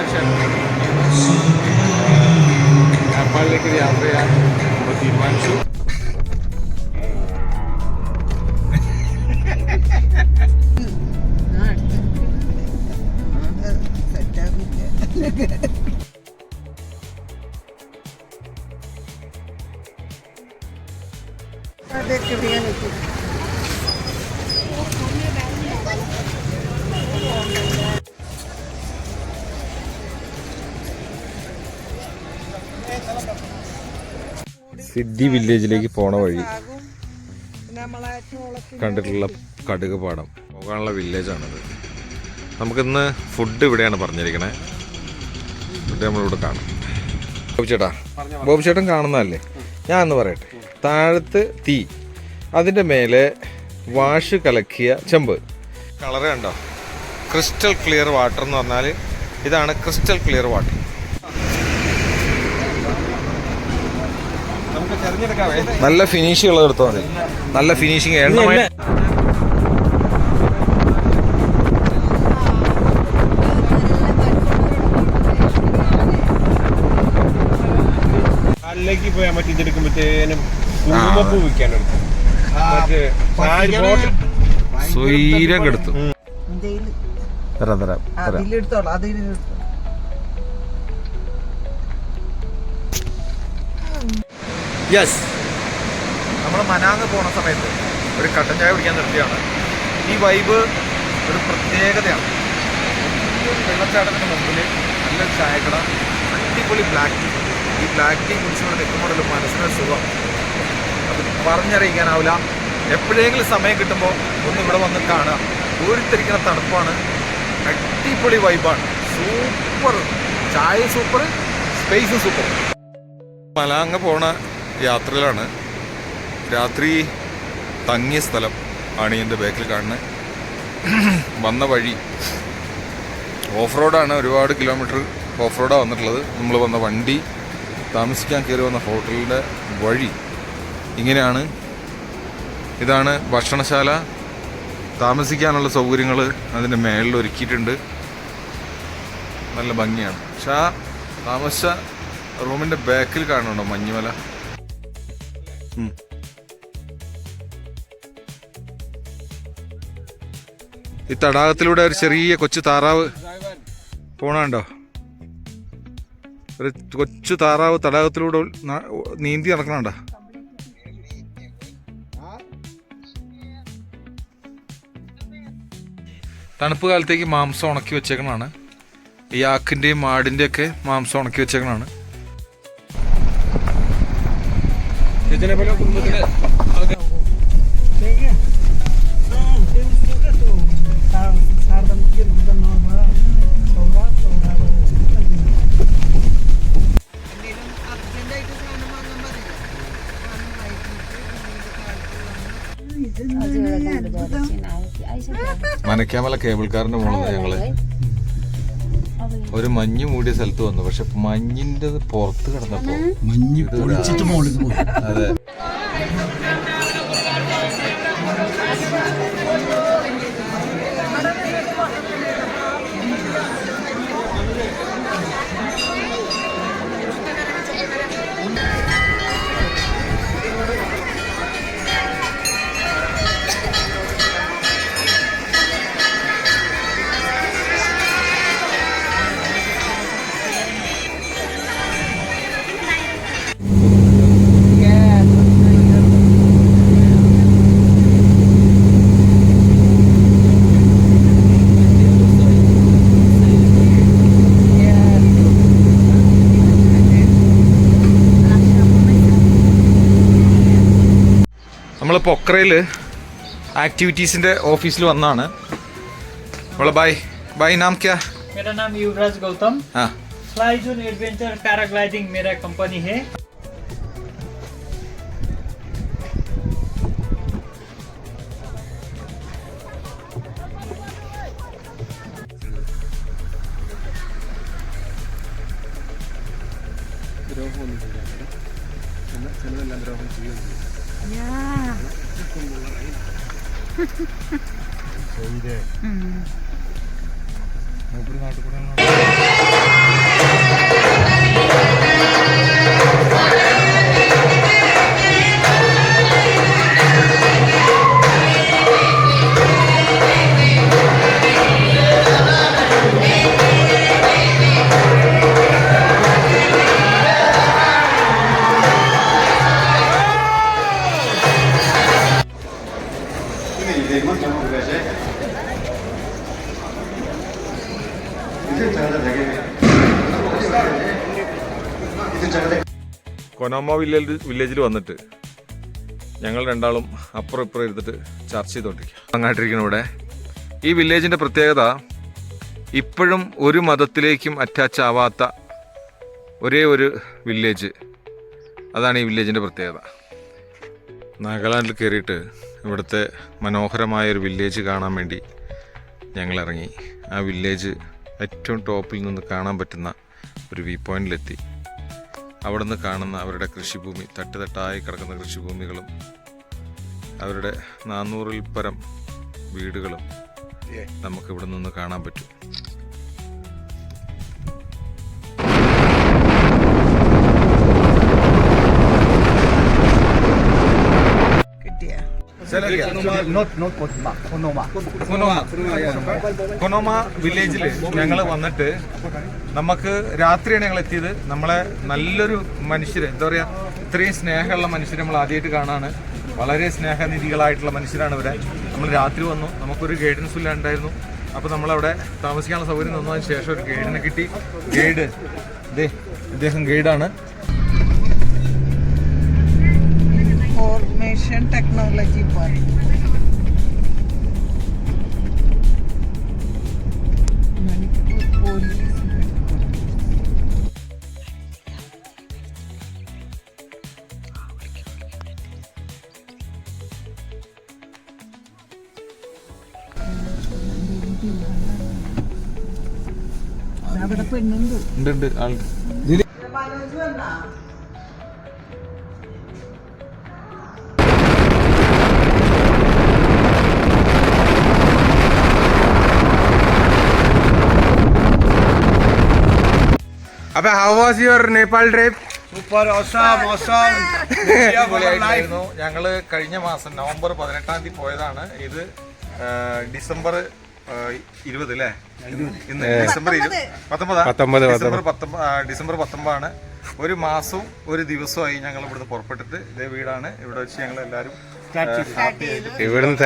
അഭിലാഷൻ നേപ്പാളിലേക്ക് യാത്ര ചെയ്യാൻ നമ്മൾ തീരുമാനിച്ചു. സിദ്ധി വില്ലേജിലേക്ക് പോണ വഴി കണ്ടിട്ടുള്ള കടുക് പാടം പോകാനുള്ള വില്ലേജാണിത്. നമുക്കിന്ന് ഫുഡ് ഇവിടെയാണ് പറഞ്ഞിരിക്കണേ. ഫുഡ് നമ്മളിവിടെ കാണാം. ബോബി ചേട്ടൻ കാണുന്നതല്ലേ, ഞാൻ എന്ന് പറയട്ടെ. താഴത്ത് തീ, അതിൻ്റെ മേലെ വാഷ് കലക്കിയ ചെമ്പ്. കളറ് കണ്ടോ? ക്രിസ്റ്റൽ ക്ലിയർ വാട്ടർ എന്ന് പറഞ്ഞാൽ ഇതാണ് ക്രിസ്റ്റൽ ക്ലിയർ വാട്ടർ. നല്ല ഫിനിഷിംഗ് ഉള്ളത് എടുത്തോ മതി. നല്ല ഫിനിഷിങ് എണ്ണ ിലേക്ക് പോയാൽ മറ്റേ ഇതെടുക്കുമ്പോഴത്തേനും കുങ്കുമപ്പൂ വിൽക്കാനെടുത്തു. സ്വൈരം എടുത്തു. യെസ്, നമ്മൾ മനാങ് പോണ സമയത്ത് ഒരു കട്ടൻ ചായ കുടിക്കാൻ നിർത്തിയാണ്. ഈ വൈബ് ഒരു പ്രത്യേകതയാണ്. വെള്ളച്ചാട്ടത്തിന് മുമ്പിൽ നല്ലൊരു ചായക്കട, അടിപൊളി ബ്ലാക്ക് ടീ. ഈ ബ്ലാക്ക് ടീ കുടിച്ചുകൊണ്ട് നിൽക്കുമ്പോഴല്ലോ മനസ്സിനൊരു സുഖം അത് പറഞ്ഞറിയിക്കാനാവില്ല. എപ്പോഴെങ്കിലും സമയം കിട്ടുമ്പോൾ ഒന്ന് ഇവിടെ വന്ന് കാണുക. ഊരിത്തിരിക്കുന്ന തണുപ്പാണ്, അടിപൊളി വൈബാണ്, സൂപ്പർ ചായ, സൂപ്പർ സ്പേസും സൂപ്പർ. മലാങ് പോണ യാത്രയിലാണ്. രാത്രി തങ്ങിയ സ്ഥലം ആണ് എൻ്റെ ബാക്കിൽ കാണുന്നത്. വന്ന വഴി ഓഫ് റോഡാണ്, ഒരുപാട് കിലോമീറ്റർ ഓഫ് റോഡാണ് വന്നിട്ടുള്ളത്. നമ്മൾ വന്ന വണ്ടി, താമസിക്കാൻ കയറി വന്ന ഹോട്ടലിൻ്റെ വഴി ഇങ്ങനെയാണ്. ഇതാണ് ഭക്ഷണശാല. താമസിക്കാനുള്ള സൗകര്യങ്ങൾ അതിൻ്റെ മേളിൽ ഒരുക്കിയിട്ടുണ്ട്. നല്ല ഭംഗിയാണ്. പക്ഷെ ആ താമസിച്ച റൂമിൻ്റെ ബാക്കിൽ കാണുന്നുണ്ടോ മഞ്ഞുമല? ഈ തടാകത്തിലൂടെ ഒരു ചെറിയ കൊച്ചു താറാവ് പോണുണ്ടോ? ഒരു കൊച്ചു താറാവ് തടാകത്തിലൂടെ നീന്തി നടക്കണുണ്ടോ? തണുപ്പ് കാലത്തേക്ക് മാംസം ഉണക്കി വെച്ചേക്കണാണ്. ഈ ആക്കിൻ്റെയും ആടിൻ്റെ ഒക്കെ മാംസം ഉണക്കി വെച്ചേക്കണാണ്. മനക്കാമല കേബിൾ കാറിന്റെ മുകളിൽ ഞങ്ങള് ഒരു മഞ്ഞ് മൂടിയ സ്ഥലത്ത് വന്നു. പക്ഷെ മഞ്ഞിന്റെ പുറത്ത് കിടന്നപ്പോ അതെ, നമ്മൾ പൊക്രയിൽ ആക്ടിവിറ്റീസിൻ്റെ ഓഫീസിൽ വന്നാണ്. बोलो भाई, भाई नाम क्या? मेरा नाम युवराज गौतम। हाँ, फ्लाई जोन एडवेंचर पैराग्लाइडिंग मेरा कंपनी है। മൂപ്പര് നാട്ടിൽ കൂടെ കൊനോമ വില്ലേജിൽ വന്നിട്ട് ഞങ്ങൾ രണ്ടാളും അപ്പുറം ഇപ്പുറം ഇരുന്നിട്ട് ചർച്ച ചെയ്തുകൊണ്ടിരിക്കുക. അങ്ങാട്ടിരിക്കണം ഇവിടെ. ഈ വില്ലേജിൻ്റെ പ്രത്യേകത ഇപ്പോഴും ഒരു മതത്തിലേക്കും അറ്റാച്ച് ആവാത്ത ഒരേ ഒരു വില്ലേജ്. അതാണ് ഈ വില്ലേജിൻ്റെ പ്രത്യേകത. നാഗാലാൻഡിൽ കയറിയിട്ട് ഇവിടുത്തെ മനോഹരമായൊരു വില്ലേജ് കാണാൻ വേണ്ടി ഞങ്ങൾ ഇറങ്ങി. ആ വില്ലേജ് ഏറ്റവും ടോപ്പിൽ നിന്ന് കാണാൻ പറ്റുന്ന ഒരു വ്യൂ പോയിന്റിലെത്തി. അവിടെ നിന്ന് കാണുന്ന അവരുടെ കൃഷിഭൂമി, തട്ടുതട്ടായി കിടക്കുന്ന കൃഷിഭൂമികളും അവരുടെ 400-ൽ പരം വീടുകളും നമുക്ക് ഇവിടെ നിന്ന് കാണാൻ പറ്റും. കൊനോമ വില്ലേജിൽ ഞങ്ങൾ വന്നിട്ട് നമുക്ക് രാത്രിയാണ് ഞങ്ങൾ എത്തിയത്. നമ്മളെ നല്ലൊരു മനുഷ്യർ, എന്താ പറയുക, ഇത്രയും സ്നേഹമുള്ള മനുഷ്യർ നമ്മൾ ആദ്യമായിട്ട് കാണാണ്. വളരെ സ്നേഹനിധികളായിട്ടുള്ള മനുഷ്യരാണ് ഇവരെ. നമ്മൾ രാത്രി വന്നു, നമുക്കൊരു ഗൈഡൻസ് ഇല്ലാണ്ടായിരുന്നു. അപ്പോൾ നമ്മളവിടെ താമസിക്കാനുള്ള സൗകര്യം തന്നതിന് ശേഷം ഒരു ഗൈഡിനെ കിട്ടി. ഗൈഡ് ഇദ്ദേഹം ഗൈഡാണ്. Information Technology Park. Manipur Police. അവിടെ പെണ്ണുണ്ട്. ഉണ്ട് ആളുണ്ട്. അപ്പൊ how was your Nepal trip? Super, awesome awesome. അടിപൊളിയായിരുന്നു. ഞങ്ങള് കഴിഞ്ഞ മാസം നവംബർ 18-ാം തീയതി പോയതാണ്. ഇത് ഡിസംബർ 20 അല്ലേ? ഇന്ന് ഡിസംബർ 19 ഒരു മാസവും ഒരു ദിവസമായി ഞങ്ങൾ ഇവിടുന്ന് പുറപ്പെട്ടിട്ട്. ഇതേ വീടാണ്. ഇവിടെ വെച്ച് ഞങ്ങൾ എല്ലാവരും ഇവിടുന്ന്